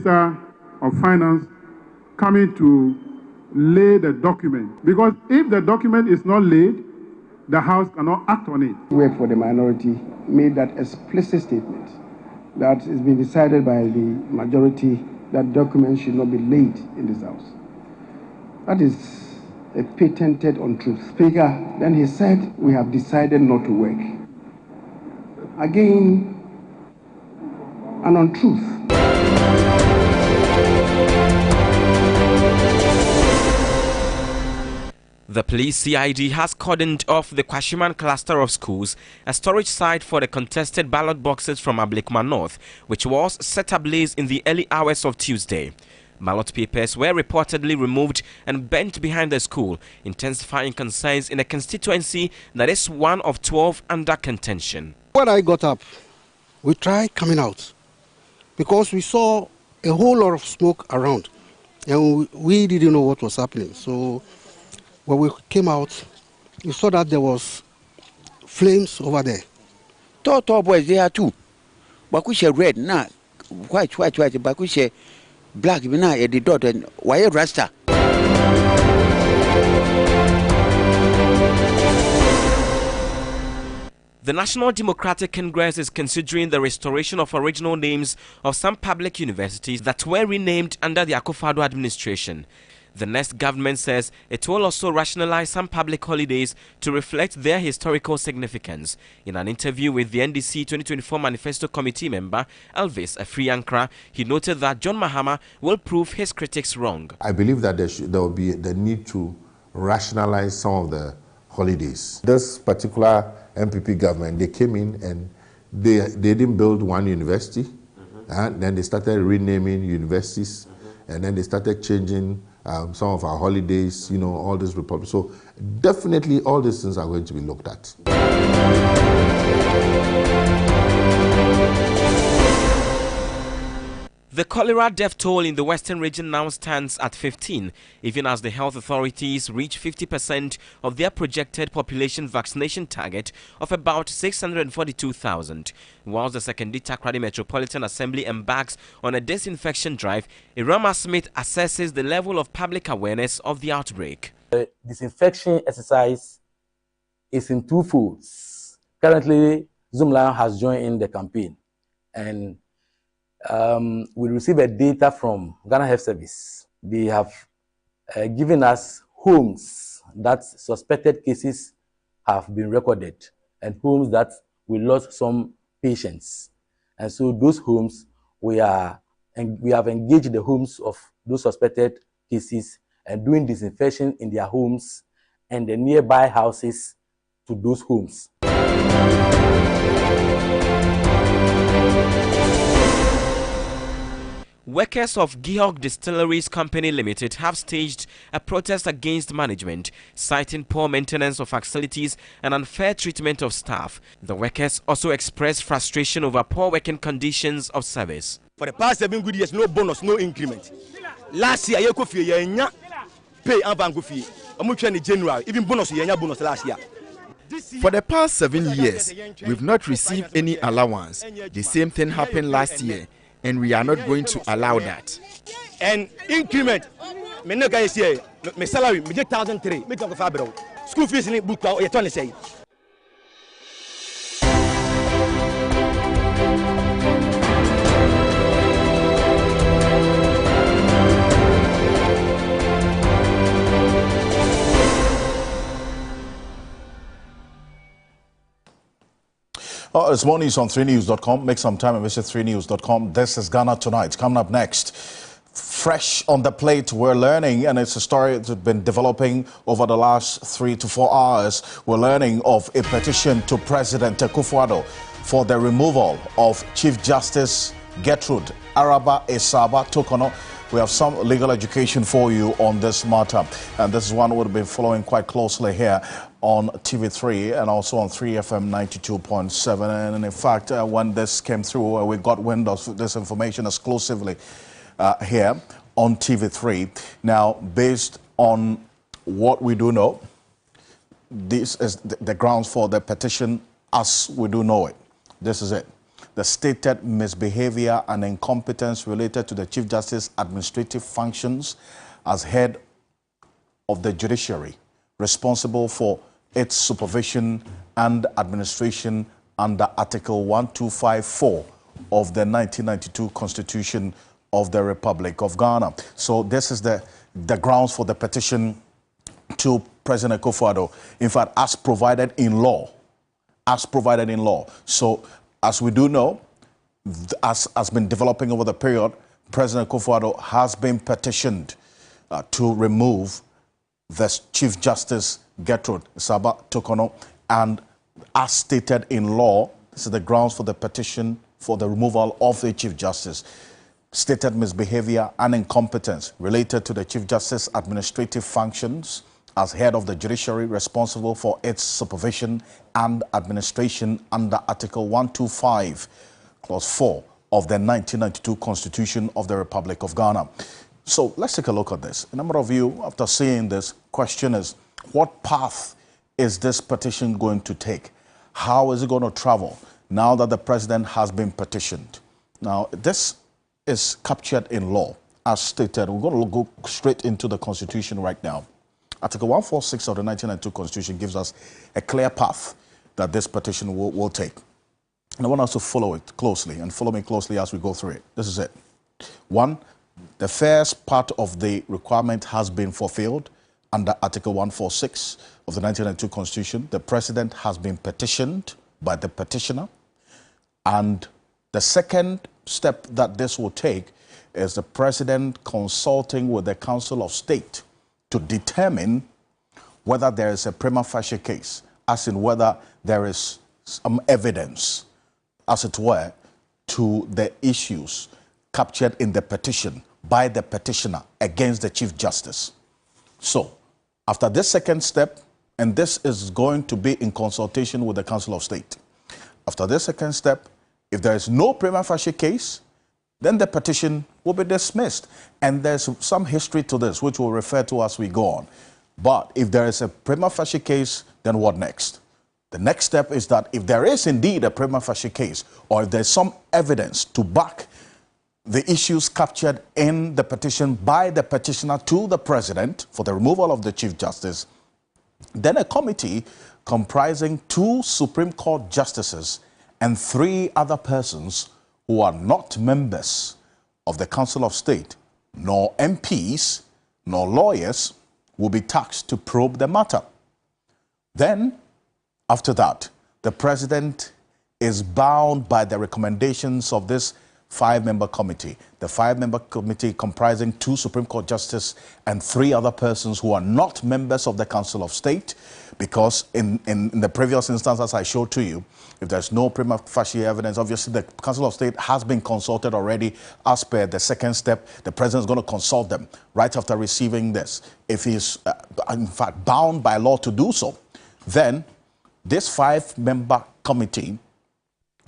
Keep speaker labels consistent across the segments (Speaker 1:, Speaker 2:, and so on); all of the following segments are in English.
Speaker 1: Minister of Finance coming to lay the document. Because if the document is not laid, the House cannot act on it.
Speaker 2: Work for the minority made that explicit statement that it's been decided by the majority that documents should not be laid in this House. That is a patented untruth. Speaker, then he said, we have decided not to work. Again, an untruth.
Speaker 3: The police CID has cordoned off the Kwashiman cluster of schools, a storage site for the contested ballot boxes from Ablekuma North, which was set ablaze in the early hours of Tuesday. Ballot papers were reportedly removed and burnt behind the school, intensifying concerns in a constituency that is one of 12 under contention.
Speaker 4: When I got up, we tried coming out because we saw a whole lot of smoke around and we didn't know what was happening. So when we came out, we saw that there was flames over there.
Speaker 5: Tall boys there too. Bakushe red, nah, white, bakushe black, nah, the dot and wire rasta.
Speaker 3: The National Democratic Congress is considering the restoration of original names of some public universities that were renamed under the Akufo-Addo administration. The next government says it will also rationalize some public holidays to reflect their historical significance. In an interview with the NDC 2024 Manifesto Committee member Elvis Afriankra, he noted that John Mahama will prove his critics wrong.
Speaker 6: I believe that there will be the need to rationalize some of the holidays. This particular MPP government, they came in and they didn't build one university, and then they started renaming universities, and then they started changing some of our holidays, you know, all this republic. So definitely all these things are going to be looked at.
Speaker 3: The cholera death toll in the Western region now stands at 15, even as the health authorities reach 50% of their projected population vaccination target of about 642,000. Whilst the Secondary Takrady Metropolitan Assembly embarks on a disinfection drive, Irama Smith assesses the level of public awareness of the outbreak.
Speaker 7: The disinfection exercise is in two folds. Currently, Zoomlion has joined in the campaign, and we receive a data from Ghana Health Service. They have given us homes that suspected cases have been recorded and homes that we lost some patients. And so those homes, we have engaged the homes of those suspected cases and doing disinfection in their homes and the nearby houses to those homes.
Speaker 3: Workers of Gihog Distilleries Company Limited have staged a protest against management, citing poor maintenance of facilities and unfair treatment of staff. The workers also expressed frustration over poor working conditions of service.
Speaker 8: For the past 7 good years, no bonus, no increment. Last year, you could pay in January, even bonus last year.
Speaker 9: For the past 7 years, we've not received any allowance. The same thing happened last year, and we are not going to allow that.
Speaker 8: And increment, my salary, me 1,003, make up a school fees in book, or you say.
Speaker 10: It's more news on 3news.com. Make some time and visit 3news.com. This is Ghana Tonight. Coming up next, fresh on the plate, we're learning, and it's a story that's been developing over the last 3 to 4 hours. We're learning of a petition to President Akufo-Addo for the removal of Chief Justice Gertrude Araba Esaba Tokono. We have some legal education for you on this matter, and this is one we've been following quite closely here on TV3 and also on 3FM 92.7. And in fact, when this came through, we got wind of this information exclusively here on TV3. Now, based on what we do know, this is the grounds for the petition as we do know it. This is it. the stated misbehavior and incompetence related to the Chief Justice administrative functions as head of the judiciary, responsible for its supervision and administration under Article 1254 of the 1992 Constitution of the Republic of Ghana. So this is the grounds for the petition to President Akufo-Addo, in fact, as provided in law. As provided in law. So, as we do know, as has been developing over the period, President Akufo-Addo has been petitioned to remove the Chief Justice Gertrude Saba Tokono, and as stated in law, this is the grounds for the petition for the removal of the Chief Justice. Stated misbehavior and incompetence related to the Chief Justice administrative functions as head of the judiciary, responsible for its supervision and administration under Article 125, Clause 4 of the 1992 Constitution of the Republic of Ghana. So let's take a look at this. A number of you, after seeing this, question is, what path is this petition going to take? How is it going to travel now that the president has been petitioned? Now, this is captured in law, as stated. We're going to go straight into the Constitution right now. Article 146 of the 1992 Constitution gives us a clear path that this petition will take. And I want us to follow it closely and follow me closely as we go through it. This is it. 1, the first part of the requirement has been fulfilled under Article 146 of the 1992 Constitution. The president has been petitioned by the petitioner. And the second step that this will take is the president consulting with the Council of State to determine whether there is a prima facie case, as in whether there is some evidence, as it were, to the issues captured in the petition by the petitioner against the Chief Justice. So, after this second step, and this is going to be in consultation with the Council of State. After this second step, if there is no prima facie case, then the petition will be dismissed. And there's some history to this, which we'll refer to as we go on. But if there is a prima facie case, then what next? The next step is that if there is indeed a prima facie case, or if there's some evidence to back the issues captured in the petition by the petitioner to the president for the removal of the Chief Justice, then a committee comprising 2 Supreme Court justices and 3 other persons who are not members of the Council of State, nor MPs, nor lawyers, will be tasked to probe the matter. Then, after that, the president is bound by the recommendations of this 5-member committee. The 5-member committee comprising 2 Supreme Court justices and 3 other persons who are not members of the Council of State, because in the previous instance, as I showed to you, if there's no prima facie evidence, obviously the Council of State has been consulted already as per the second step. The president is going to consult them right after receiving this. If he's in fact bound by law to do so, then this 5-member committee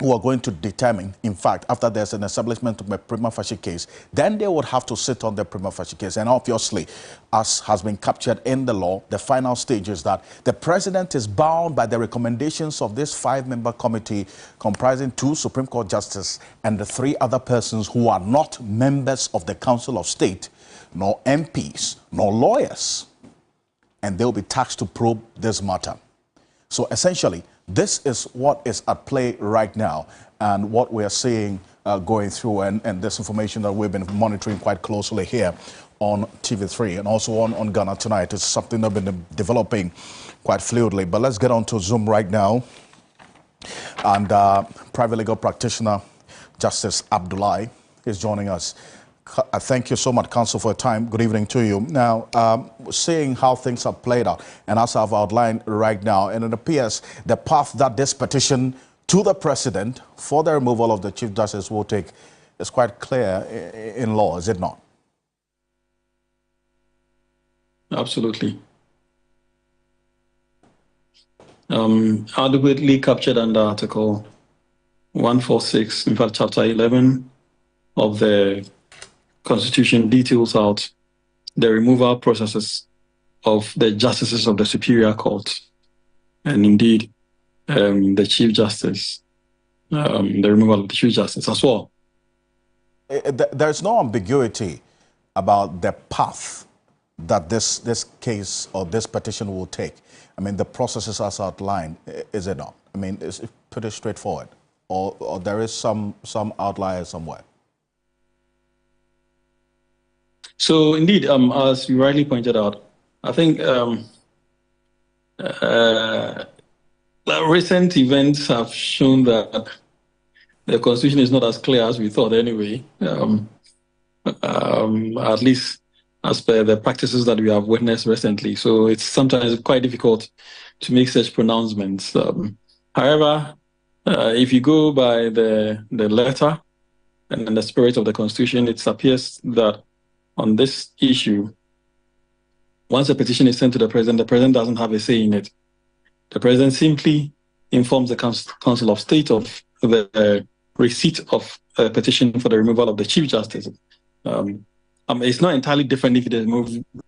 Speaker 10: who are going to determine, in fact, after there's an establishment of a prima facie case, then they would have to sit on the prima facie case. And obviously, as has been captured in the law, the final stage is that the president is bound by the recommendations of this 5-member committee comprising 2 Supreme Court justices and the 3 other persons who are not members of the Council of State, nor MPs, nor lawyers. And they'll be tasked to probe this matter. So essentially, this is what is at play right now and what we are seeing going through, and this information that we've been monitoring quite closely here on TV3 and also on Ghana Tonight. It's something that's been developing quite fluidly. But let's get on to Zoom right now. And private legal practitioner Justice Abdullahi is joining us. Thank you so much, Counsel, for your time. Good evening to you. Now, seeing how things have played out, and as I've outlined right now, and it appears the path that this petition to the President for the removal of the Chief Justice will take is quite clear in law, is it not?
Speaker 11: Absolutely. Adequately captured under Article 146, in fact, Chapter 11 of the Constitution details out the removal processes of the justices of the Superior Court, and indeed the Chief Justice. the removal of the Chief Justice as well.
Speaker 10: There's no ambiguity about the path that this case or this petition will take. I mean, the processes as outlined, is it not? I mean, it's pretty straightforward, or there is some outlier somewhere.
Speaker 11: So indeed, as you rightly pointed out, I think recent events have shown that the Constitution is not as clear as we thought anyway, at least as per the practices that we have witnessed recently. So it's sometimes quite difficult to make such pronouncements. However, if you go by the letter and the spirit of the Constitution, it appears that on this issue, once a petition is sent to the president doesn't have a say in it. The president simply informs the Council of State of the receipt of a petition for the removal of the Chief Justice. It's not entirely different if it is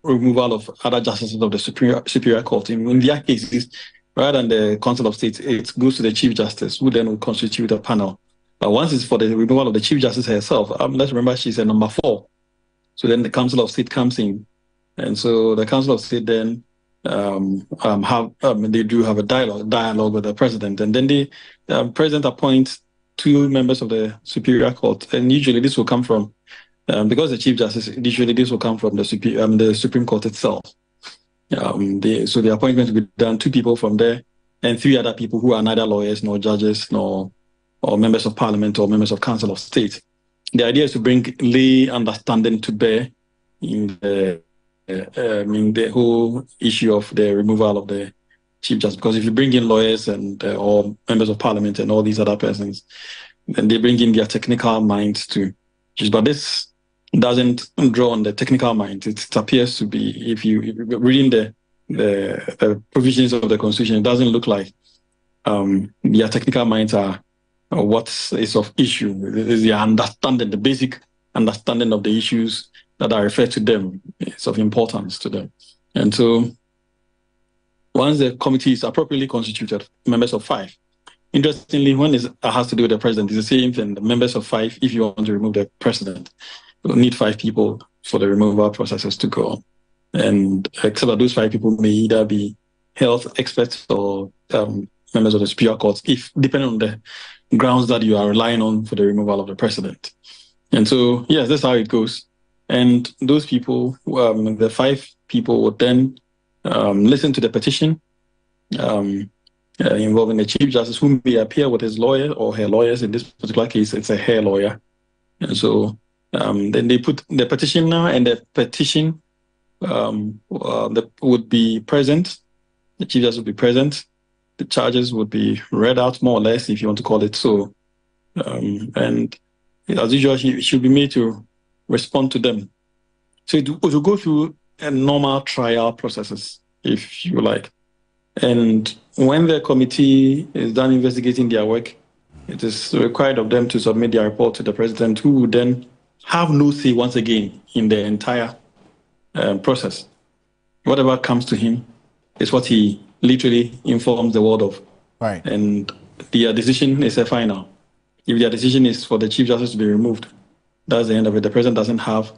Speaker 11: removal of other justices of the Superior Court. In their cases, rather than the Council of State, it goes to the Chief Justice, who then will constitute a panel. But once it's for the removal of the Chief Justice herself, let's remember she's a number 4. So then the Council of State comes in. And so the Council of State then they do have a dialogue with the president. And then the president appoints 2 members of the Superior Court. And usually this will come from, because the Chief Justice, usually this will come from the Supreme Court itself. So the appointment will be done 2 people from there and 3 other people who are neither lawyers nor judges or members of parliament or members of Council of State. The idea is to bring lay understanding to bear in the whole issue of the removal of the Chief Justice. Because if you bring in lawyers and or members of parliament and all these other persons, then they bring in their technical minds too. But this doesn't draw on the technical mind. It appears to be, if you reading the provisions of the Constitution, it doesn't look like their technical minds are what is of issue. It is the understanding, the basic understanding of the issues that are referred to them. It's of importance to them. And so once the committee is appropriately constituted, members of 5. Interestingly, when it has to do with the president, it's the same thing. The members of 5, if you want to remove the president, you need 5 people for the removal processes to go on. And except that those 5 people may either be health experts or members of the Superior Court, if depending on the grounds that you are relying on for the removal of the president. And so, yes, that's how it goes. And those people, the 5 people would then listen to the petition involving the Chief Justice, who may appear with his lawyer or her lawyers. In this particular case, it's a her lawyer. And so then they put the petitioner, and the petition that would be present. The Chief Justice would be present. The charges would be read out, more or less, if you want to call it so. And as usual, she should be made to respond to them. So it will go through a normal trial processes, if you like. And when the committee is done investigating their work, it is required of them to submit their report to the president, who would then have no say once again in the entire process. Whatever comes to him is what he literally informs the world of.
Speaker 10: Right.
Speaker 11: And their decision is a final. If their decision is for the Chief Justice to be removed, that's the end of it. The president doesn't have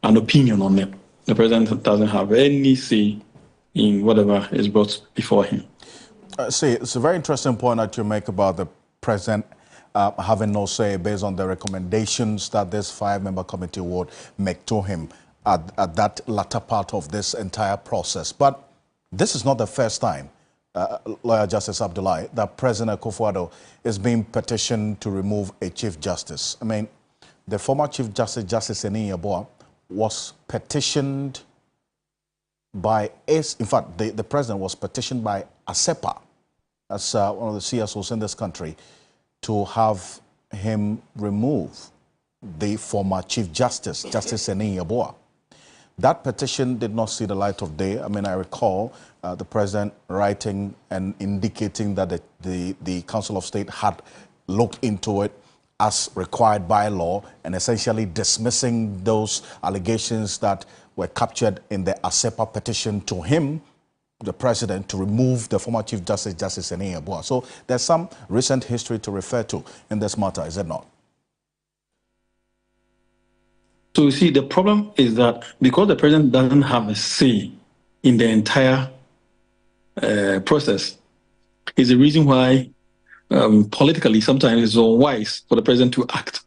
Speaker 11: an opinion on it. The president doesn't have any say in whatever is brought before him.
Speaker 10: See, it's a very interesting point that you make about the president having no say based on the recommendations that this 5-member committee would make to him at that latter part of this entire process. But this is not the first time, Lawyer Justice Abdullahi, that President Akufo-Addo is being petitioned to remove a Chief Justice. I mean, the former Chief Justice, Justice Eni Yeboah, was petitioned by, in fact, the President was petitioned by ASEPA, as one of the CSOs in this country, to have him remove the former Chief Justice, Justice Eni Yeboah. That petition did not see the light of day. I mean, I recall the president writing and indicating that the Council of State had looked into it as required by law and essentially dismissing those allegations that were captured in the ASEPA petition to him the president to remove the former Chief Justice, Justice Eni Yeboah. So there's some recent history to refer to in this matter, is it not?
Speaker 11: So you see, the problem is that because the president doesn't have a say in the entire process, is the reason why politically sometimes it's unwise for the president to act,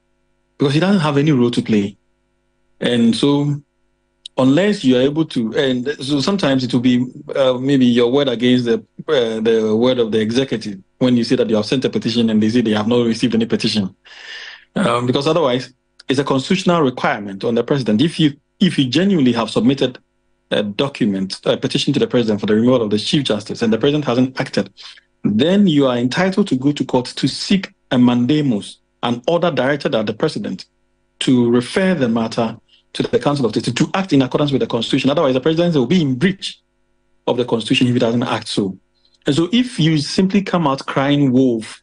Speaker 11: because he doesn't have any role to play. And so unless you are able to, and so sometimes it will be maybe your word against the word of the executive when you say that you have sent a petition and they say they have not received any petition, because otherwise it's a constitutional requirement on the president. If you genuinely have submitted a document, a petition to the president for the removal of the Chief Justice, and the president hasn't acted, then you are entitled to go to court to seek a mandamus, an order directed at the president to refer the matter to the Council of State to act in accordance with the Constitution. Otherwise, the president will be in breach of the Constitution if he doesn't act so. And so if you simply come out crying wolf,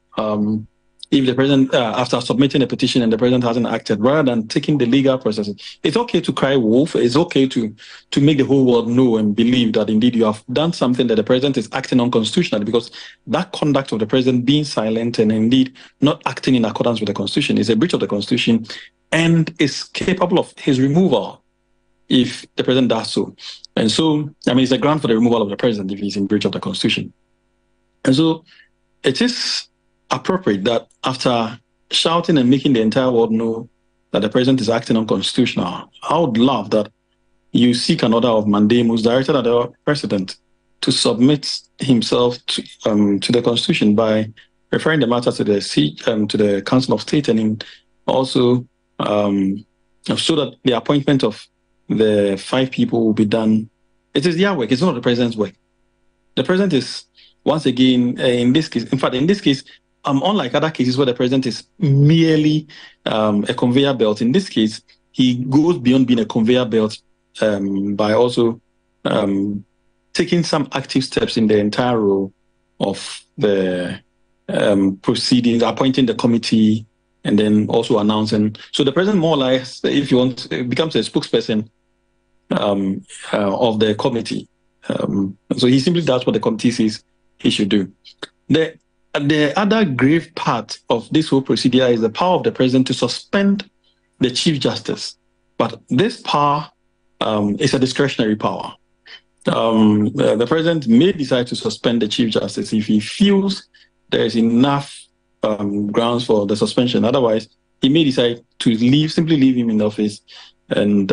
Speaker 11: if the president, after submitting a petition and the president hasn't acted, rather than taking the legal processes, it's okay to cry wolf. It's okay to make the whole world know and believe that indeed you have done something that the president is acting unconstitutionally, because that conduct of the president being silent and indeed not acting in accordance with the Constitution is a breach of the Constitution and is capable of his removal if the president does so. And so, I mean, it's a ground for the removal of the president if he's in breach of the Constitution. And so it is appropriate that after shouting and making the entire world know that the president is acting unconstitutional, I would love that you seek an order of mandamus directed at the president to submit himself to the Constitution by referring the matter to the Council of State, and also so that the appointment of the 5 people will be done. It is their work. It's not the president's work. The president is, once again, in this case, unlike other cases where the president is merely a conveyor belt, in this case, he goes beyond being a conveyor belt by also taking some active steps in the entire role of the proceedings, appointing the committee, and then also announcing. So the president, more or less, if you want, becomes a spokesperson of the committee. So he simply does what the committee says he should do. The other grave part of this whole procedure is the power of the president to suspend the Chief Justice. But this power is a discretionary power. The president may decide to suspend the Chief Justice if he feels there is enough grounds for the suspension. Otherwise, he may decide to simply leave him in the office and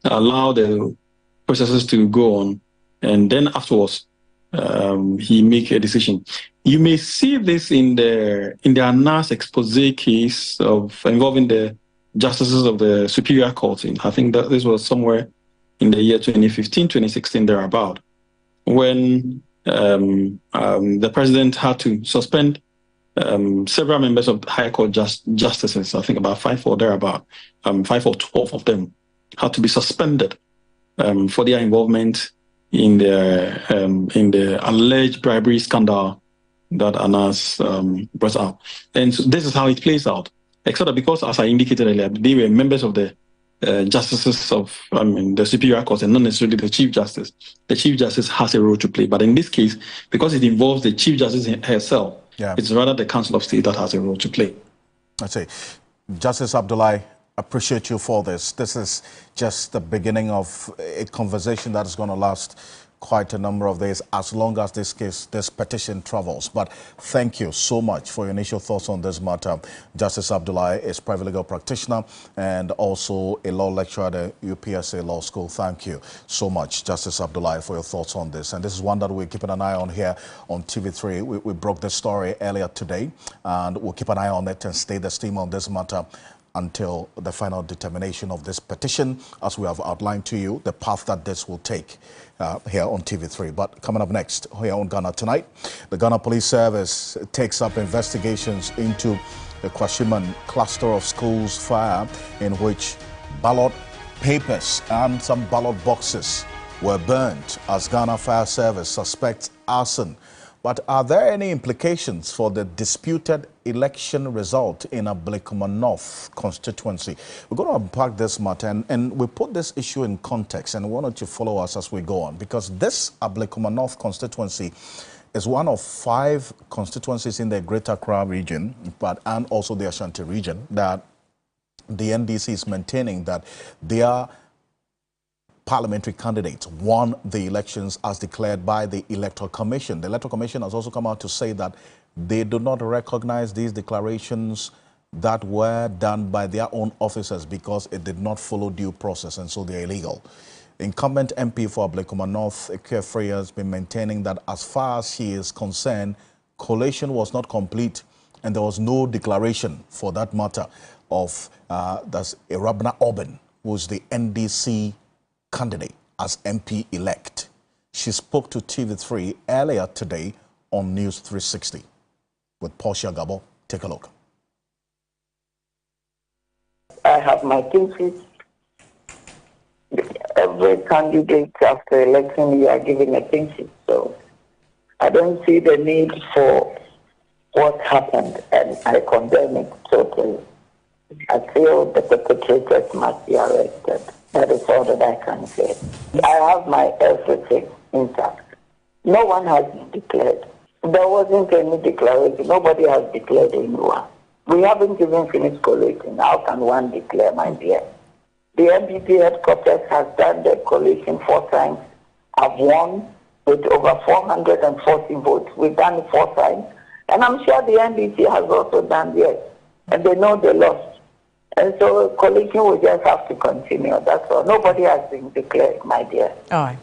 Speaker 11: allow the processes to go on. And then afterwards, he make a decision. You may see this in the Anas expose case involving the justices of the Superior Court. I think that this was somewhere in the year 2015, 2016, thereabout, when the president had to suspend several members of the High Court justices. I think about 5 or thereabout, 5 or 12 of them had to be suspended for their involvement in the alleged bribery scandal that Anas brought up. And so this is how it plays out. Except that because, as I indicated earlier, they were members of the justices of the Superior Court and not necessarily the Chief Justice. The Chief Justice has a role to play. But in this case, because it involves the Chief Justice herself, it's rather the Council of State that has a role to play.
Speaker 10: I see. Justice Abdullahi, appreciate you for this. This is just the beginning of a conversation that is going to last quite a number of days, as long as this petition travels. But thank you so much for your initial thoughts on this matter. Justice Abdullahi is a private legal practitioner and also a law lecturer at the UPSA Law School. Thank you so much, Justice Abdullahi, for your thoughts on this. And this is one that we're keeping an eye on here on TV3. We broke this story earlier today, and we'll keep an eye on it and stay the steam on this matter until the final determination of this petition, as we have outlined to you, the path that this will take here on TV3. But coming up next, here on Ghana Tonight, the Ghana Police Service takes up investigations into the Kwashiman cluster of schools fire, in which ballot papers and some ballot boxes were burnt, as Ghana Fire Service suspects arson But are there any implications for the disputed election result in Ablekuma North constituency? We're going to unpack this matter, and we put this issue in context, and we want you to follow us as we go on, because this Ablekuma North constituency is one of 5 constituencies in the Greater Accra region, and also the Ashanti region, that the NDC is maintaining that their parliamentary candidates won the elections as declared by the Electoral Commission. The Electoral Commission has also come out to say that they do not recognize these declarations that were done by their own officers because it did not follow due process, and so they're illegal. Incumbent MP for Ablekuma North, Ekwe Freya, has been maintaining that as far as he is concerned, collation was not complete and there was no declaration, for that matter, of that's Irabna Oben, who is the NDC candidate as MP-elect. She spoke to TV3 earlier today on News 360 with Portia Gabo. Take a look.
Speaker 12: I have my thesis. Every candidate after election, you are given a thesis. So I don't see the need for what happened, and I condemn it totally. I feel the perpetrators must be arrested. That is all that I can say. I have my everything intact. No one has declared. There wasn't any declaration. Nobody has declared anyone. We haven't even finished collating. How can one declare, my dear? The MPP headquarters has done the collation 4 times. I've won with over 440 votes. We've done it 4 times. And I'm sure the NDC has also done theirs. And they know they lost. And so collation will just have to continue. That's all. Nobody has been declared, my dear.
Speaker 13: All right.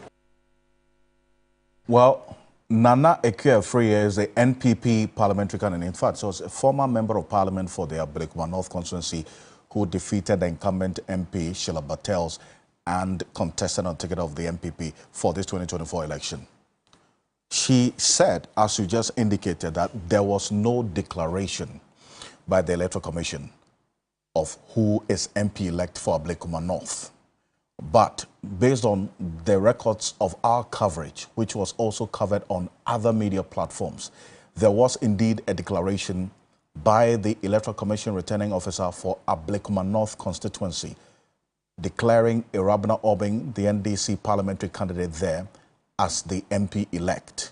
Speaker 10: Well, Nana Ekwe Freya is the NPP parliamentary candidate. In fact, so it's a former member of parliament for the Ablekuma North constituency who defeated the incumbent MP, Sheila Bartels, and contested on ticket of the NPP for this 2024 election. She said, as you just indicated, that there was no declaration by the Electoral Commission of who is MP-elect for Ablekuma North. But based on the records of our coverage, which was also covered on other media platforms, there was indeed a declaration by the Electoral Commission returning officer for Ablekuma North constituency, declaring Irabna Obing, the NDC parliamentary candidate there, as the MP-elect.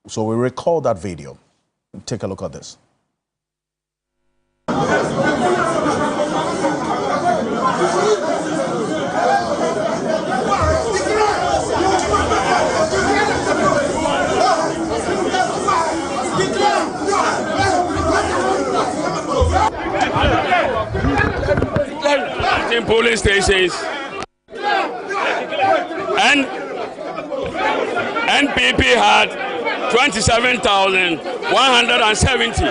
Speaker 10: So we recall that video. Take a look at this.
Speaker 14: In polling stations, and NPP had 27,170,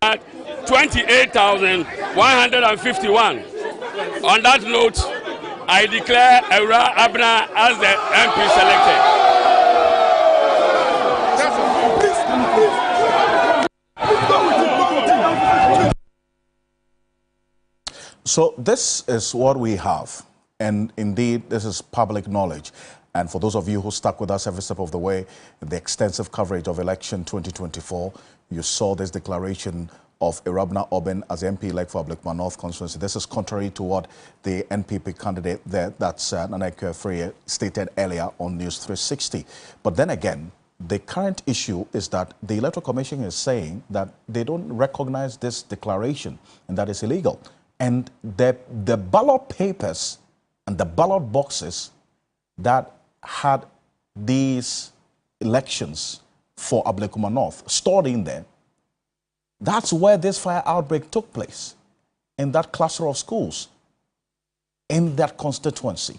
Speaker 14: and 28,151. On that note, I declare Eura Abna as the MP selected.
Speaker 10: So this is what we have, and indeed this is public knowledge. And for those of you who stuck with us every step of the way, the extensive coverage of election 2024, you saw this declaration of Irabna Oben as MP-elect for Ablekuma North constituency. This is contrary to what the NPP candidate there, that's Nana Ekwe Freya, stated earlier on News 360. But then again, the current issue is that the Electoral Commission is saying that they don't recognize this declaration and that is illegal. And the ballot papers and the ballot boxes that had these elections for Ablekuma North stored in there, that's where this fire outbreak took place, in that cluster of schools, in that constituency.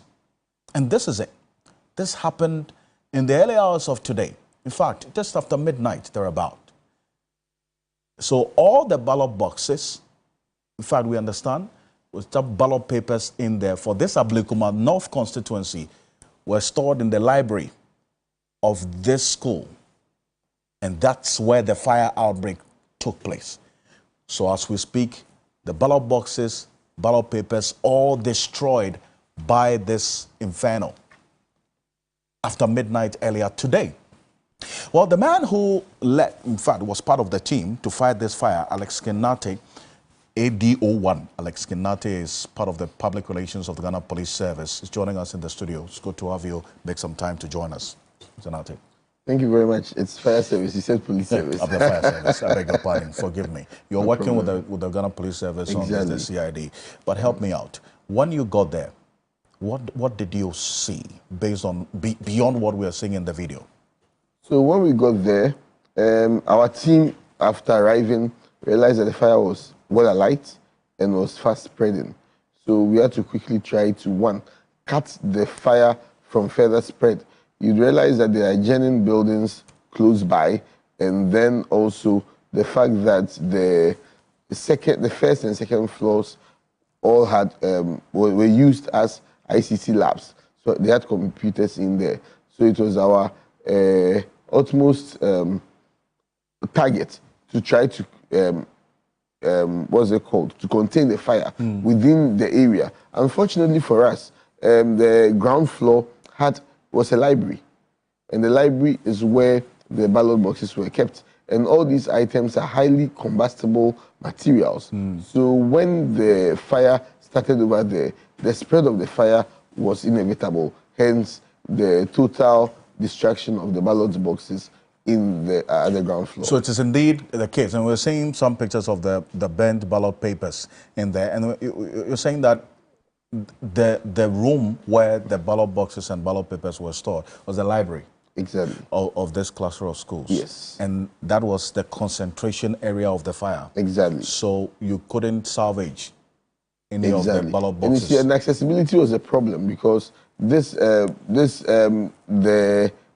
Speaker 10: And this is it. This happened in the early hours of today. In fact, just after midnight, thereabout. So all the ballot boxes, in fact, we understand, with the ballot papers in there for this Ablekuma North constituency were stored in the library of this school. And that's where the fire outbreak took place. So as we speak, the ballot boxes, ballot papers, all destroyed by this inferno. after midnight earlier today. Well, the man who led, in fact, was part of the team to fight this fire, Alex Kinate, ADO1. Alex Kinate is part of the public relations of the Ghana Police Service. He's joining us in the studio. It's good to have you make some time to join us. Kinate.
Speaker 13: Thank you very much. It's fire service. You said police service.
Speaker 10: Of the fire service. I beg your pardon. Forgive me. You're working with the Ghana Police Service on the CID. But help me out. When you got there, what did you see based on beyond what we are seeing in the video?
Speaker 13: So when we got there, our team, after arriving, realized that the fire was well alight and was fast spreading. So we had to quickly try to, one, cut the fire from further spread. You'd realize that there are adjoining buildings close by, and then also the fact that the first and second floors all had were used as ICT labs. So they had computers in there. So it was our utmost target to try to what's it called, to contain the fire within the area. Unfortunately for us, the ground floor was a library, and the library is where the ballot boxes were kept. And all these items are highly combustible materials. So when the fire started over there, the spread of the fire was inevitable. Hence, the total destruction of the ballot boxes in the ground floor.
Speaker 10: So it is indeed the case, and we're seeing some pictures of the burnt ballot papers in there, and you're saying that the room where the ballot boxes and ballot papers were stored was the library.
Speaker 13: Exactly.
Speaker 10: Of this cluster of schools.
Speaker 13: Yes.
Speaker 10: And that was the concentration area of the fire.
Speaker 13: Exactly.
Speaker 10: So you couldn't salvage any of the ballot boxes.
Speaker 13: And you see, and accessibility was a problem because the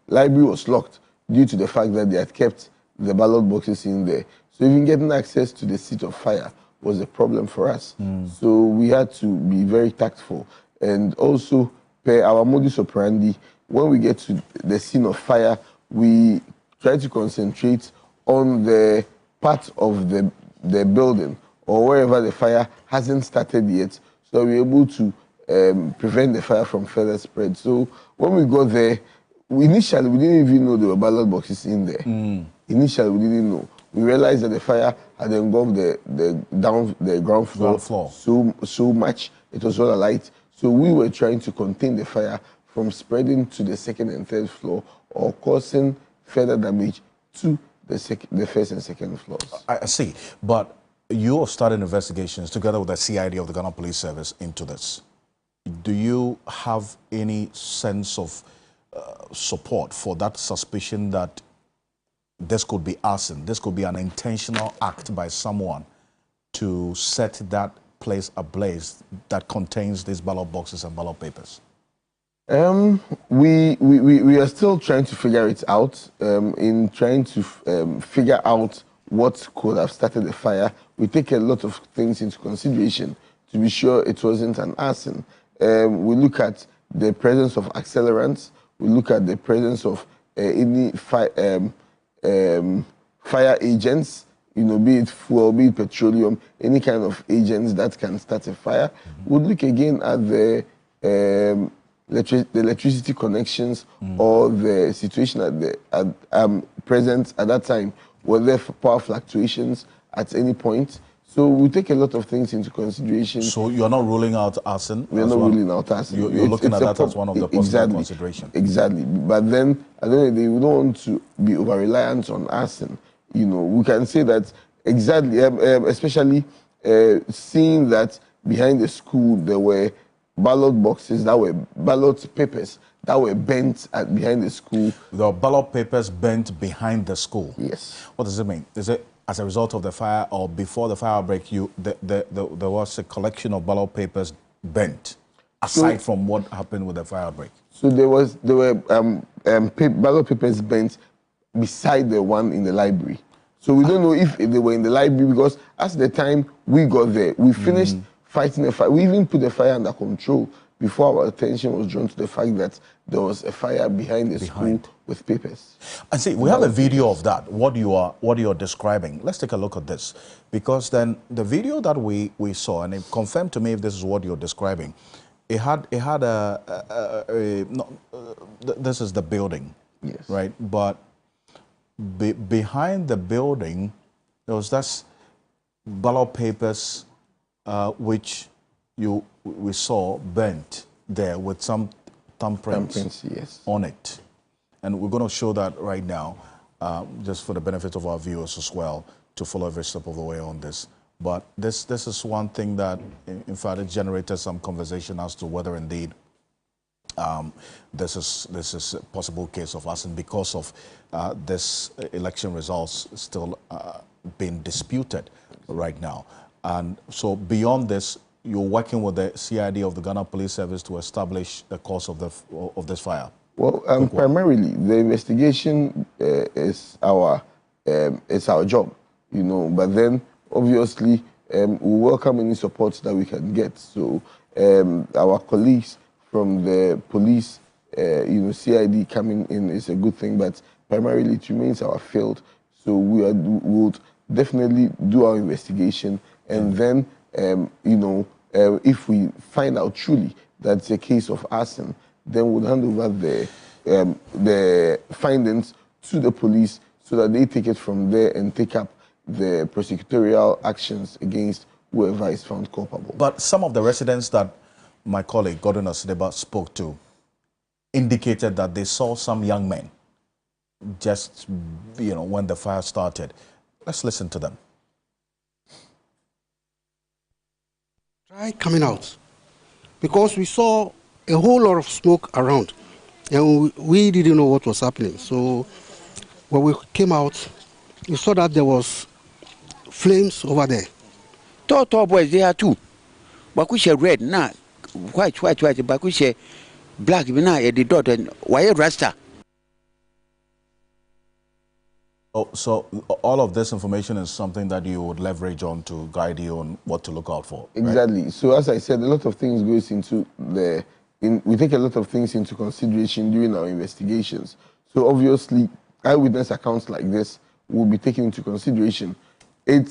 Speaker 13: library was locked due to the fact that they had kept the ballot boxes in there. So even getting access to the seat of fire was a problem for us. So we had to be very tactful. And also, per our modus operandi, when we get to the scene of fire, we try to concentrate on the part of the building or wherever the fire hasn't started yet, so we're able to prevent the fire from further spread. So when we got there, initially we didn't even know there were ballot boxes in there. Initially we didn't know. We realized that the fire had engulfed the ground floor so much. It was all alight. So we were trying to contain the fire from spreading to the second and third floor or causing further damage to the first and second floors.
Speaker 10: I see. But you have started investigations together with the CID of the Ghana Police Service into this. Do you have any sense of support for that suspicion that this could be arson, this could be an intentional act by someone to set that place ablaze that contains these ballot boxes and ballot papers?
Speaker 13: We are still trying to figure it out. In trying to figure out what could have started the fire, we take a lot of things into consideration to be sure it wasn't an arson. We look at the presence of accelerants. We look at the presence of any fire agents, be it fuel, be it petroleum, any kind of agents that can start a fire. We look again at the electricity connections or the situation present at that time. Were there power fluctuations at any point? So we take a lot of things into consideration.
Speaker 10: So you're not ruling out arson?
Speaker 13: We're not ruling out arson.
Speaker 10: You're looking at that as one of the possible considerations.
Speaker 13: Exactly. But then, at the end of the day, we don't want to be over-reliant on arson. We can say that exactly, especially seeing that behind the school there were ballot boxes, that were ballot papers that were bent behind the school.
Speaker 10: The ballot papers bent behind the school?
Speaker 13: Yes.
Speaker 10: What does it mean? Is it as a result of the fire or before the fire outbreak, there was a collection of ballot papers bent, aside from what happened with the fire outbreak?
Speaker 13: So there were ballot papers bent beside the one in the library. So we don't know if they were in the library because at the time we got there, we finished fighting the fire. We even put the fire under control before our attention was drawn to the fact that there was a fire behind the school with papers.
Speaker 10: And see, we have a video of that, what you're describing. Let's take a look at this. Because then the video that we saw, and it confirmed to me if this is what you're describing, this is the building,
Speaker 13: yes,
Speaker 10: right? But behind the building, there was this ballot papers which we saw burnt there with some thumbprints
Speaker 13: yes,
Speaker 10: on it. And we're going to show that right now, just for the benefit of our viewers as well, to follow every step of the way on this. But this is one thing that, in fact, it generated some conversation as to whether indeed this is a possible case of arson because of this election results still being disputed right now. And so beyond this, you're working with the CID of the Ghana Police Service to establish the cause of this fire.
Speaker 13: Well, primarily the investigation is our job, you know. But then obviously we welcome any support that we can get. So our colleagues from the police, you know, CID coming in is a good thing. But primarily it remains our field. So we would definitely do our investigation, and then you know, if we find out truly that it's a case of arson, then we'll hand over the findings to the police so that they take it from there and take up the prosecutorial actions against whoever is found culpable.
Speaker 10: But some of the residents that my colleague Gordon Osideba spoke to indicated that they saw some young men just, you know, when the fire started. Let's listen to them.
Speaker 4: Try coming out because we saw a whole lot of smoke around and we didn't know what was happening. So when we came out, we saw that there was flames over there.
Speaker 5: Tall boys, they are too. Bakusha red, nah, white, Bakusha black, now the dot and wire rasta.
Speaker 10: Oh, so all of this information is something that you would leverage on to guide you on what to look out for.
Speaker 13: Exactly.
Speaker 10: Right?
Speaker 13: So as I said, a lot of things goes into we take a lot of things into consideration during our investigations. So obviously, eyewitness accounts like this will be taken into consideration.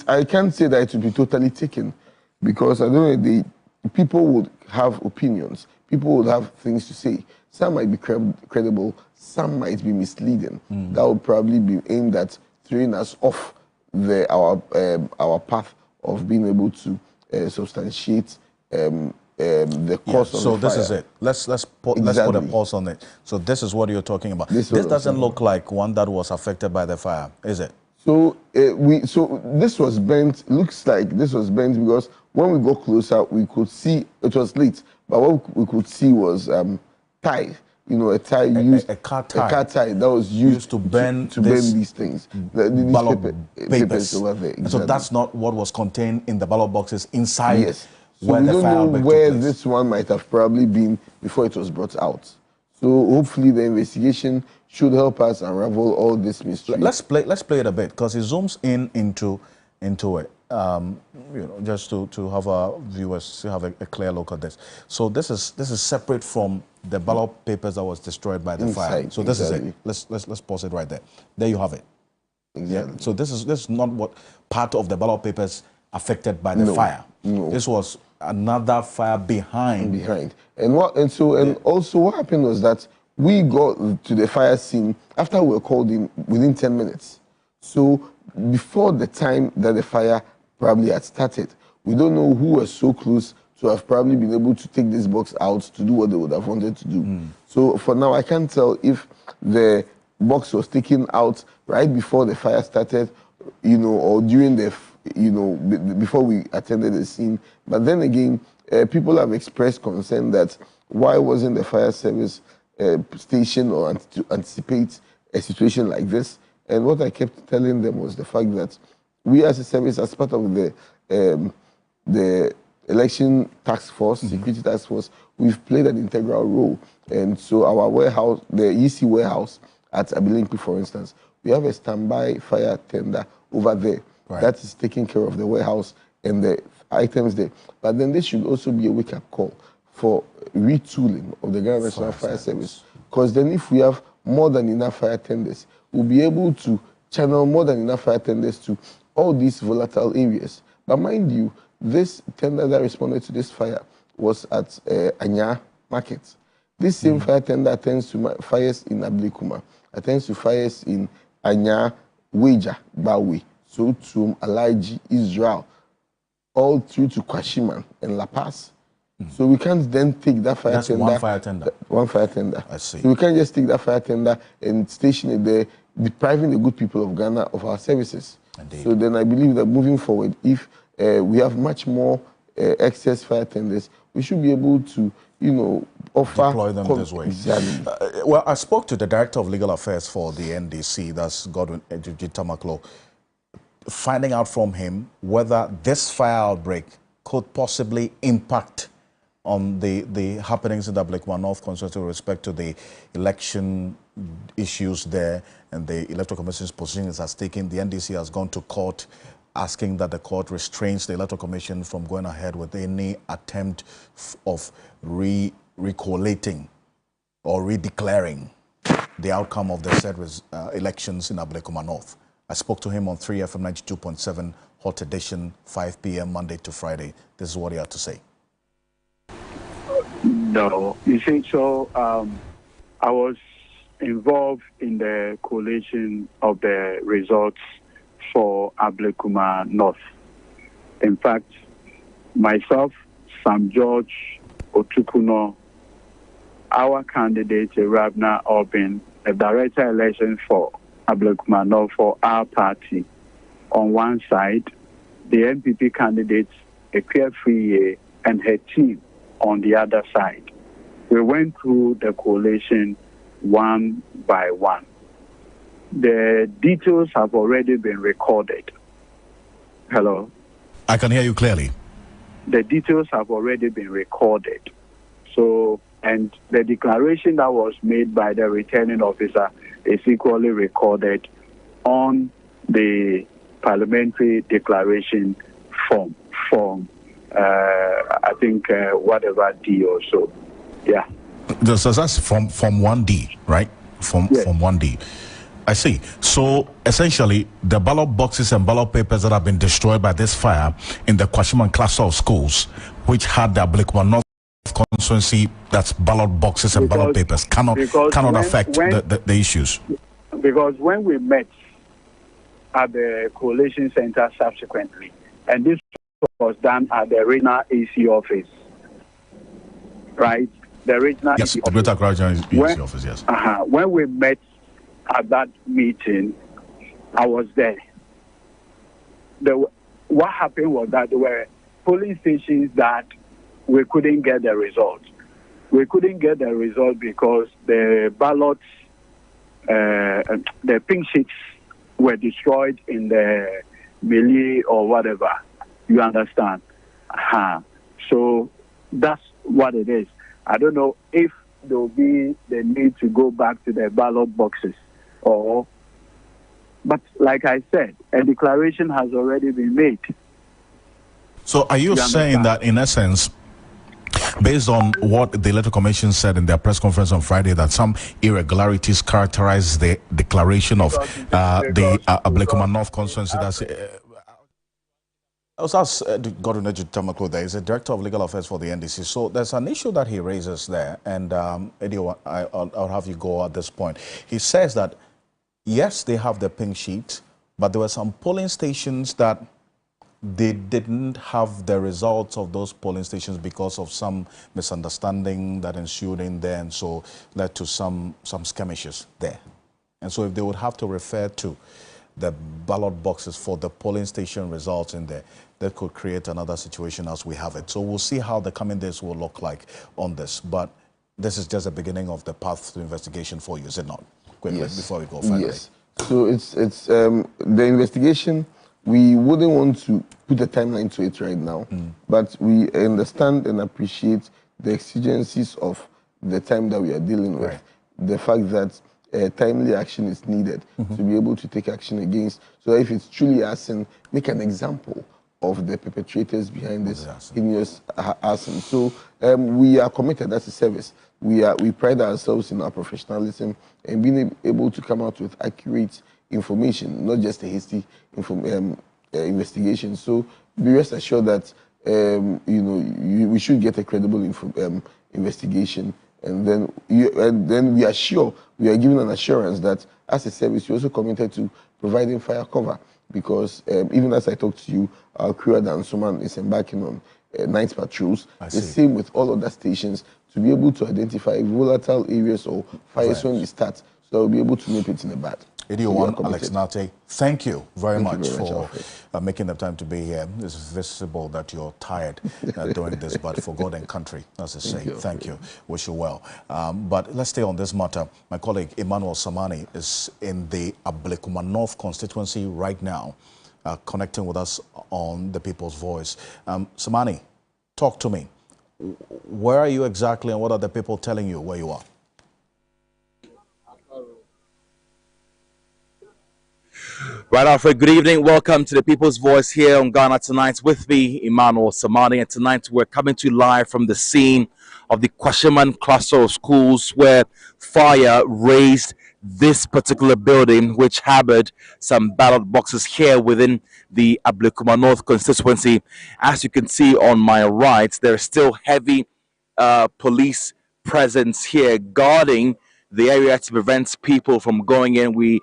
Speaker 13: I can't say that it will be totally taken because I don't know, people would have opinions. People would have things to say. Some might be credible, some might be misleading. That would probably be aimed at throwing us off our path of being able to substantiate the cause of
Speaker 10: so
Speaker 13: the fire.
Speaker 10: this is it. Let's put a pause on it. So this is what you're talking about. This doesn't look like one that was affected by the fire, is it?
Speaker 13: So this was burnt. Looks like this was burnt because when we got closer, we could see it was lit. But what we could see was tie. You know, a tie used
Speaker 10: a car tie
Speaker 13: that was used
Speaker 10: to burn
Speaker 13: these things. These
Speaker 10: ballot papers
Speaker 13: over there. Exactly.
Speaker 10: So that's not what was contained in the ballot boxes inside.
Speaker 13: Yes. So
Speaker 10: where
Speaker 13: we
Speaker 10: the
Speaker 13: don't
Speaker 10: fire
Speaker 13: know
Speaker 10: took
Speaker 13: where
Speaker 10: place.
Speaker 13: this one might have probably been before it was brought out. So hopefully the investigation should help us unravel all this mystery.
Speaker 10: Let's play it a bit because it zooms into it. You know, just to have our viewers have a clear look at this. So this is separate from the ballot papers that was destroyed by the fire. So this is it. Let's pause it right there. There you have it.
Speaker 13: Exactly.
Speaker 10: So this is not what part of the ballot papers affected by the fire.
Speaker 13: No.
Speaker 10: This was another fire behind.
Speaker 13: And also what happened was that we got to the fire scene after we were called in within 10 minutes. So before the time that the fire probably had started, we don't know who was so close to have probably been able to take this box out to do what they would have wanted to do. So for now, I can't tell if the box was taken out right before the fire started, you know, or during the, you know, before we attended the scene. But then again, people have expressed concern that why wasn't the fire service stationed or to anticipate a situation like this? And what I kept telling them was the fact that we as a service, as part of the election task force, security task force, we've played an integral role. And so our warehouse, the EC warehouse at Abilimpi, for instance, we have a standby fire tender over there that is taking care of the warehouse and the items there. But then this should also be a wake-up call for retooling of the Ghana National Fire Service. Because then if we have more than enough fire tenders, we'll be able to channel more than enough fire tenders to all these volatile areas. But mind you, this tender that responded to this fire was at Anya Market. This same fire tender attends to fires in Ablekuma, attends to fires in Anya, Weja, Bawe, so to Alaji, Israel, all through to Kwashiman and La Paz. So we can't then take that fire tender.
Speaker 10: One fire tender.
Speaker 13: One fire tender.
Speaker 10: I see.
Speaker 13: So we can't just take that fire tender and station it there, depriving the good people of Ghana of our services.
Speaker 10: Indeed.
Speaker 13: So then I believe that moving forward, if we have much more excess fire tenders, we should be able to, offer...
Speaker 10: Deploy them this way.
Speaker 13: Exactly.
Speaker 10: Well, I spoke to the Director of Legal Affairs for the NDC, that's Godwin Ejitamaklo, finding out from him whether this fire outbreak could possibly impact on the happenings in the Ablekuma North constituency with respect to the election issues there, and the Electoral Commission's position is at stake. The NDC has gone to court asking that the court restrains the Electoral Commission from going ahead with any attempt of recollating or redeclaring the outcome of the said elections in Ablekuma North. I spoke to him on 3FM 92.7 Hot Edition, 5 p.m. Monday to Friday. This is what he had to say.
Speaker 15: No, you see, so I was involved in the collation of the results for Ablekuma North. In fact, myself, Sam George Otukuno, our candidate, Rabna Orbin, the director election for Ablekuma North for our party, on one side, the NPP candidates, Ekwefriye and her team, on the other side. We went through the coalition one by one. The details have already been recorded. Hello?
Speaker 10: I can hear you clearly.
Speaker 15: The details have already been recorded. So, and the declaration that was made by the returning officer is equally recorded on the parliamentary declaration form. I think whatever D or so. Yeah.
Speaker 10: So that's from 1D, right? From 1D. I see. So essentially, the ballot boxes and ballot papers that have been destroyed by this fire in the Kwashiman cluster of schools, which had the Ablekuma North constituency, that's ballot boxes and ballot papers, cannot affect the issues.
Speaker 15: Because when we met at the coalition center subsequently, and this was done at the regional AC office, right? The regional
Speaker 10: AC office. Greater AC office, yes.
Speaker 15: When we met at that meeting, I was there. What happened was that there were polling stations that we couldn't get the results. We couldn't get the result because the ballots, the pink sheets were destroyed in the melee or whatever. You understand? So that's what it is. I don't know if there will be the need to go back to the ballot boxes but like I said, a declaration has already been made.
Speaker 10: So are you saying that in essence, based on what the Electoral Commission said in their press conference on Friday, that some irregularities characterize the declaration of the Ablekuma North constituency? I was asked Godwin Ejitamaklo there. He's the Director of Legal Affairs for the NDC. So there's an issue that he raises there, and Eddie, I'll have you go at this point. He says that, yes, they have the pink sheet, but there were some polling stations that they didn't have the results of those polling stations because of some misunderstanding that ensued in there, and so led to some skirmishes there. And so if they would have to refer to the ballot boxes for the polling station results in there, that could create another situation as we have it. So we'll see how the coming days will look like on this. But this is just the beginning of the path to investigation for you, is it not? Quickly, yes. Before we go finally.
Speaker 13: Yes. So it's the investigation. We wouldn't want to put a timeline to it right now, but we understand and appreciate the exigencies of the time that we are dealing with. Right. The fact that timely action is needed to be able to take action against. So if it's truly arson, make an example of the perpetrators behind this heinous arson. So we are committed as a service. We pride ourselves in our professionalism and being able to come out with accurate information, not just a hasty investigation. So be rest assured that we should get a credible investigation, and then we are sure, we are given an assurance that as a service, we're also committed to providing fire cover, because even as I talk to you, our crew at Ansuman is embarking on night patrols. The same with all other stations, to be able to identify volatile areas or fires when they start, so that we'll be able to nip it in the bud.
Speaker 10: Idiowan, Alex Nate, thank you very much for making the time to be here. It's visible that you're tired doing this, but for God and country, as I say, thank you. Wish you well. But let's stay on this matter. My colleague Emmanuel Samani is in the Ablekuma North constituency right now, connecting with us on the People's Voice. Samani, talk to me. Where are you exactly, and what are the people telling you where you are?
Speaker 7: Right, Alfred, good evening. Welcome to the People's Voice here on Ghana Tonight with me, Emmanuel Samani. And tonight we're coming to you live from the scene of the Kwashiman cluster of schools where fire razed this particular building, which harbored some ballot boxes here within the Ablekuma North constituency. As you can see on my right, there is still heavy police presence here guarding the area to prevent people from going in. We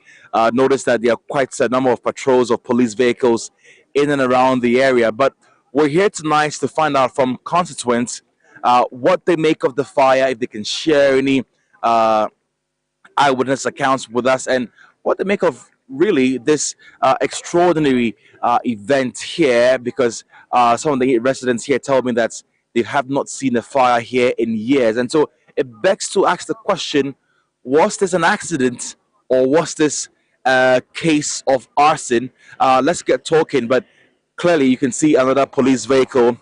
Speaker 7: noticed that there are quite a number of patrols of police vehicles in and around the area. But we're here tonight to find out from constituents what they make of the fire, if they can share any eyewitness accounts with us, and what they make of really this extraordinary event here, because some of the residents here tell me that they have not seen a fire here in years. And so it begs to ask the question, was this an accident or was this a case of arson? Let's get talking, but clearly you can see another police vehicle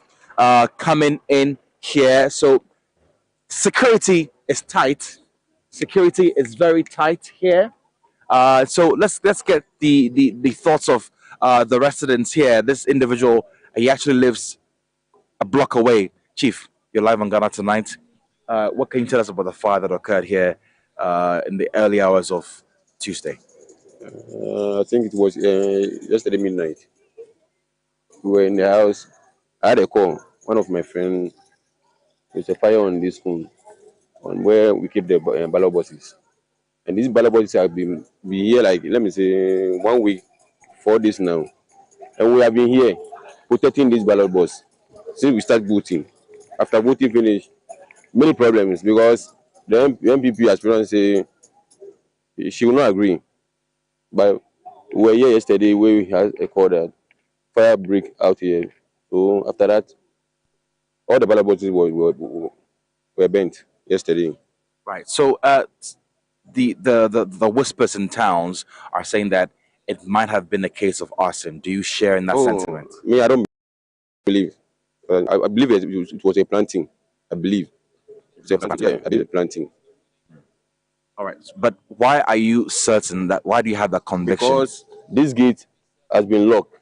Speaker 7: coming in here. So security is tight. Security is very tight here. So let's get the thoughts of the residents here. This individual, he actually lives a block away. Chief, you're live on Ghana Tonight. What can you tell us about the fire that occurred here in the early hours of Tuesday?
Speaker 16: I think it was yesterday midnight. We were in the house. I had a call. One of my friends, there's a fire on this phone, on where we keep the ballot boxes. And these ballot boxes have been here, like, let me say, 1 week, 4 days now. And we have been here protecting these ballot boxes since we start voting. After voting finish, many problems, because the MPP aspirant say she will not agree. But we were here yesterday where we had a call that fire break out here. So after that, all the ballot boxes were bent yesterday.
Speaker 7: Right. So the whispers in towns are saying that it might have been a case of arson. Do you share in that sentiment?
Speaker 16: Me, I don't believe. I believe it was a planting. I believe. It was a planting.
Speaker 7: All right. But why are you certain that? Why do you have that conviction?
Speaker 16: Because this gate has been locked.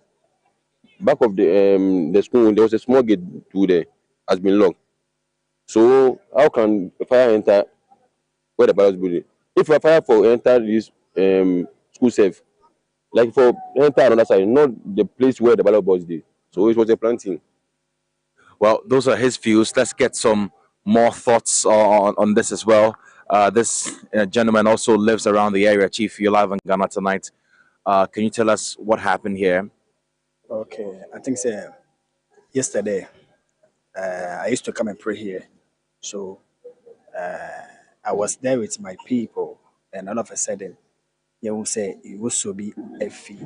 Speaker 16: Back of the school, there was a small gate to there, has been locked. So how can fire enter where the ballot building? If a fire for enter this school safe, like for enter another side, not the place where the ballot box did. So it was a planting.
Speaker 7: Well, those are his views. Let's get some more thoughts on this as well. This gentleman also lives around the area. Chief, you're live on Ghana Tonight. Can you tell us what happened here?
Speaker 17: Okay, I think yesterday I used to come and pray here. So I was there with my people, and all of a sudden, you will say it was so be a fee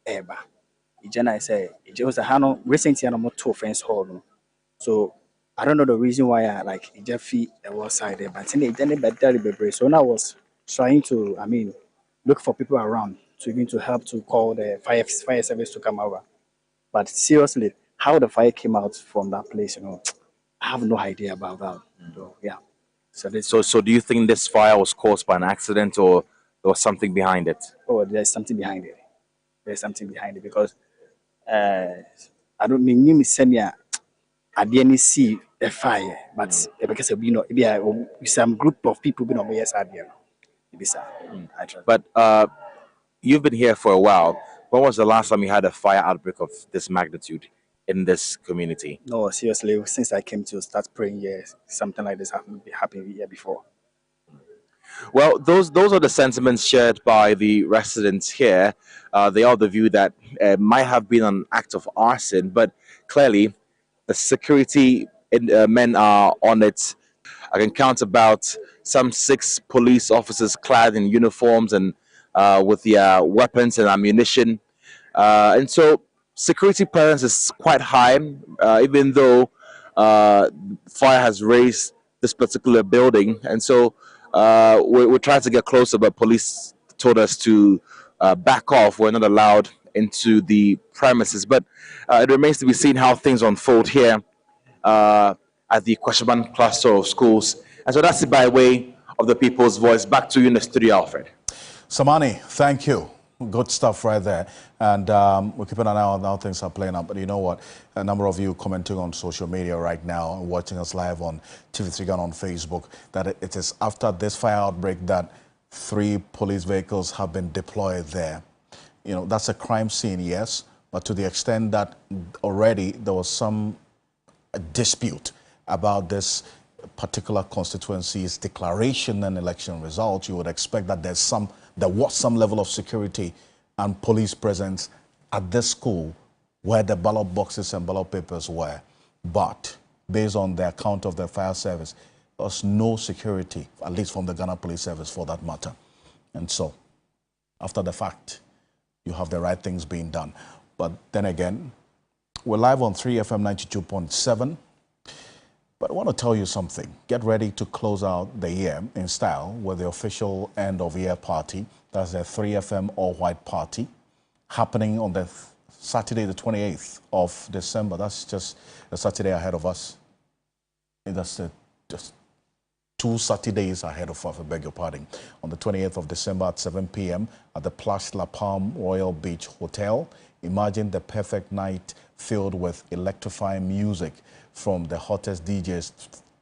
Speaker 17: eba. I say it was a hano recently I'm not two fence hall. So I don't know the reason why I like it just fee was side there, but so now I was trying to look for people around to even to help to call the fire service to come over. But seriously, how the fire came out from that place, I have no idea about that. So, yeah.
Speaker 7: So do you think this fire was caused by an accident, or there was something behind it?
Speaker 17: Oh, there's something behind it. There's something behind it because I don't mean I didn't see a fire, but because some group of people been over here.
Speaker 7: But you've been here for a while. When was the last time you had a fire outbreak of this magnitude?
Speaker 10: in this community?
Speaker 17: No, seriously, since I came to start praying here, something like this happened here before.
Speaker 10: Well, those are the sentiments shared by the residents here. They are the view that might have been an act of arson, but clearly the security men are on it. I can count about some 6 police officers clad in uniforms and with their weapons and ammunition. And so security presence is quite high, even though fire has raised this particular building. And so we're trying to get closer, but police told us to back off. We're not allowed into the premises. But it remains to be seen how things unfold here at the Kwashaban cluster of schools. And so that's it by way of the People's Voice. Back to you in the studio, Alfred. Samani, thank you. Good stuff right there. And we're keeping an eye on how things are playing out. But you know what? A number of you commenting on social media right now and watching us live on TV3 Ghana on Facebook that it is after this fire outbreak that 3 police vehicles have been deployed there. You know, that's a crime scene, yes, but to the extent that already there was some dispute about this particular constituency's declaration and election result, you would expect that there was some level of security and police presence at this school where the ballot boxes and ballot papers were. But based on the account of the fire service, there was no security, at least from the Ghana Police Service for that matter. And so, after the fact, you have the right things being done. But then again, we're live on 3FM 92.7. But I want to tell you something. Get ready to close out the year in style with the official end of year party. That's the 3FM all-white party happening on the Saturday, the 28th of December. That's just a Saturday ahead of us. And that's just 2 Saturdays ahead of us, I beg your pardon. On the 28th of December at 7 p.m. at the Plush La Palm Royal Beach Hotel. Imagine the perfect night filled with electrifying music from the hottest DJs,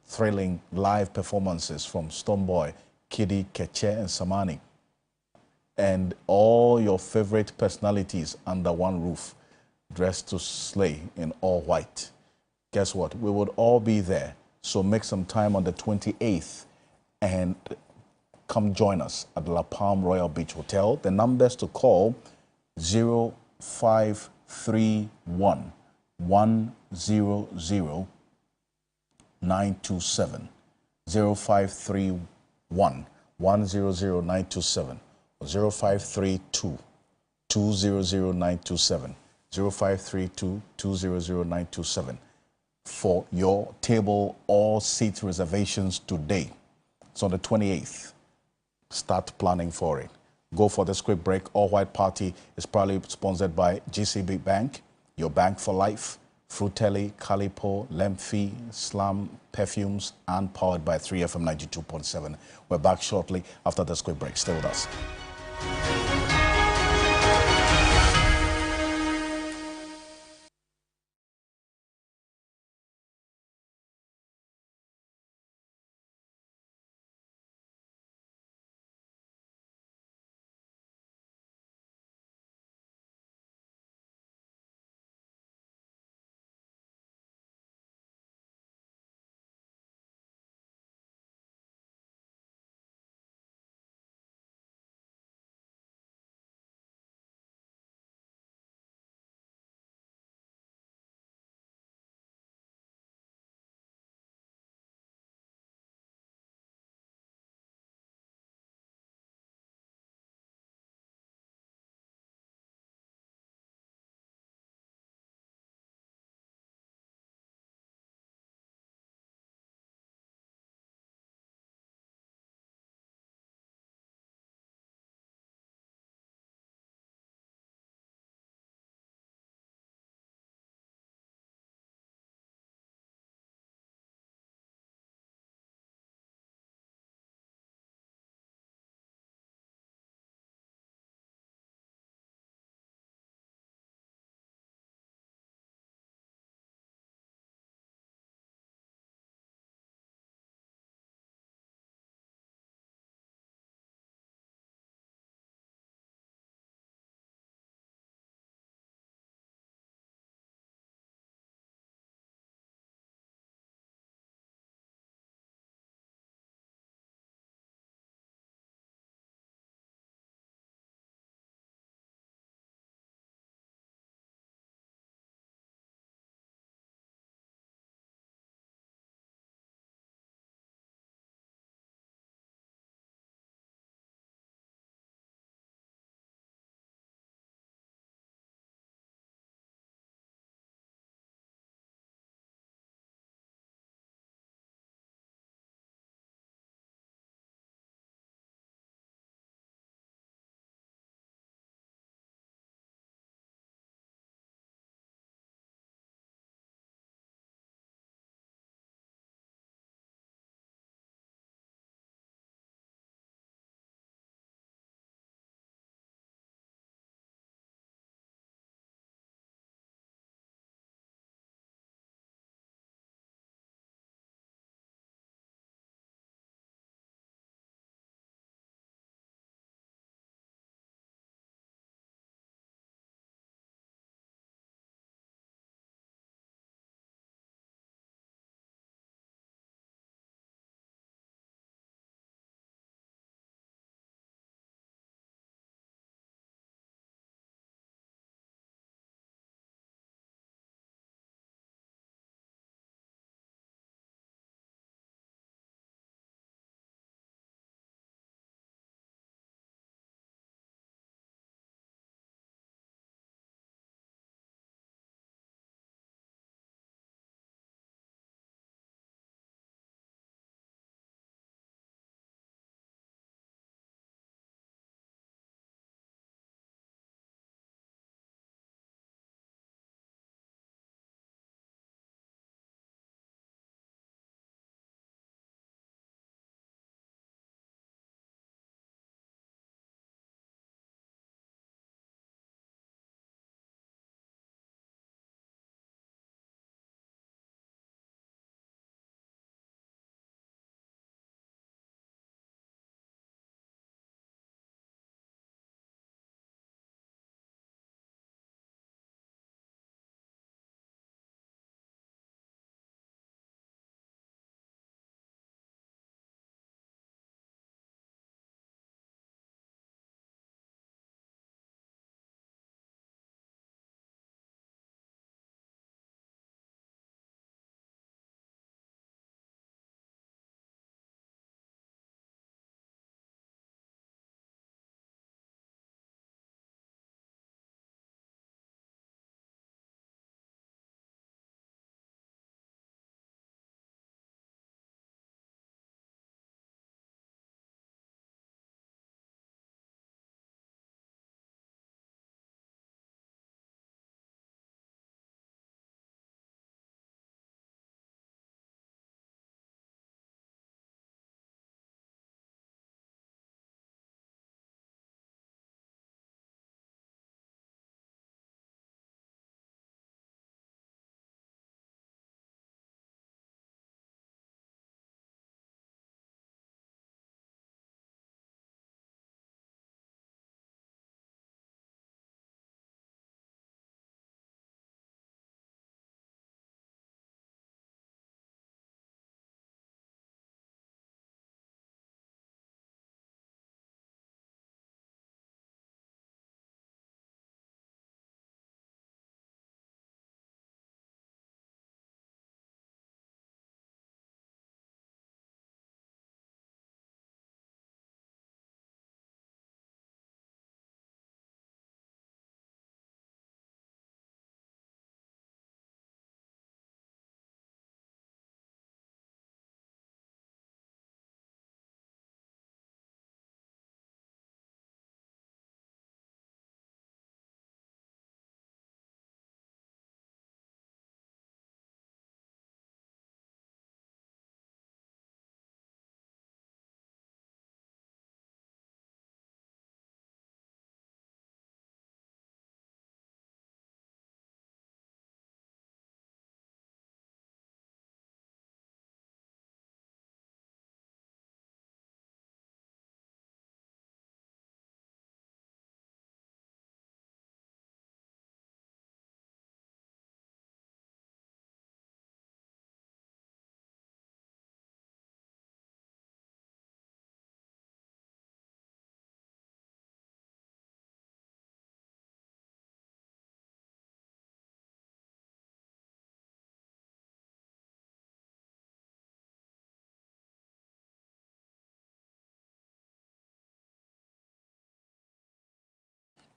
Speaker 10: thrilling live performances from Stoneboy, Kiddy, Keche, and Samani. And all your favorite personalities under one roof, dressed to slay in all white. Guess what? We would all be there. So make some time on the 28th and come join us at La Palm Royal Beach Hotel. The numbers to call 0531 100 927 0531 100 927 0532 200 927 0532 200 927 for your table or seat reservations today. It's on the 28th. Start planning for it. Go for this quick break. All White Party is proudly sponsored by GCB Bank, your bank for life, Frutelli, Calipo, Lemfi, Slam, Perfumes, and powered by 3FM 92.7. We're back shortly after this quick break. Stay with us.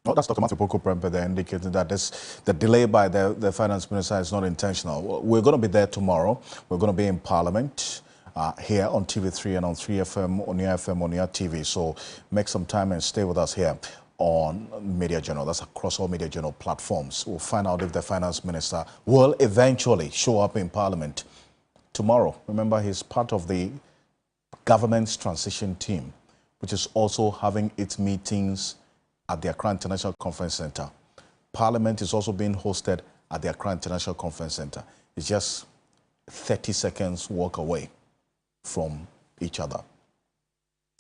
Speaker 10: Oh, that's Dr. Matthew Poko Prempe there indicating that the delay by the finance minister is not intentional. We're going to be there tomorrow. We're going to be in Parliament here on TV3 and on 3FM, Onia FM, Onia TV. So make some time and stay with us here on Media Journal. That's across all Media Journal platforms. We'll find out if the finance minister will eventually show up in Parliament tomorrow. Remember, he's part of the government's transition team, which is also having its meetings at the Accra International Conference Center. Parliament is also being hosted at the Accra International Conference Center. It's just 30 seconds walk away from each other.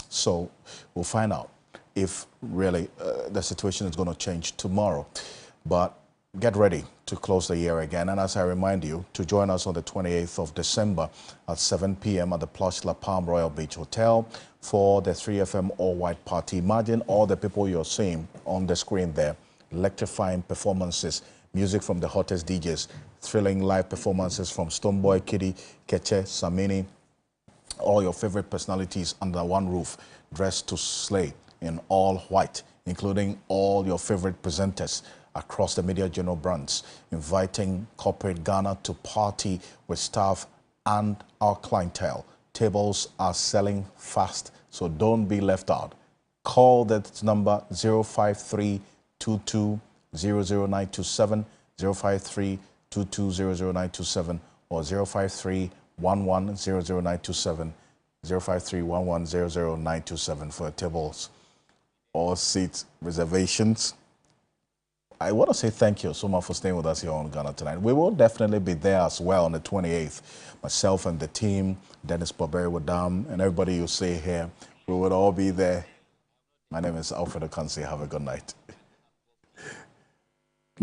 Speaker 10: So we'll find out if really the situation is going to change tomorrow. But get ready to close the year again. And as I remind you, to join us on the 28th of December at 7 p.m. at the Plush La Palm Royal Beach Hotel for the 3FM All-White Party. Imagine all the people you're seeing on the screen there, electrifying performances, music from the hottest DJs, thrilling live performances from Stoneboy, Kiddy, Keche, Samini, all your favorite personalities under one roof, dressed to slay in all white, including all your favorite presenters across the Media Journal brands, inviting corporate Ghana to party with staff and our clientele. Tables are selling fast, so don't be left out. Call that number 053-22-00927, 053-22-00927, or 053-11-00927, 053-11-00927 for tables or seat reservations. I want to say thank you so much for staying with us here on Ghana Tonight. We will definitely be there as well on the 28th. Myself and the team, Dennis Boberi Wadam, and everybody you see here, we will all be there. My name is Alfred Okansi. Have a good night.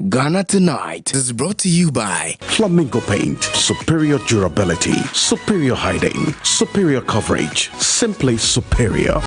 Speaker 18: Ghana Tonight is brought to you by Flamingo Paint. Superior durability, superior hiding, superior coverage, simply superior.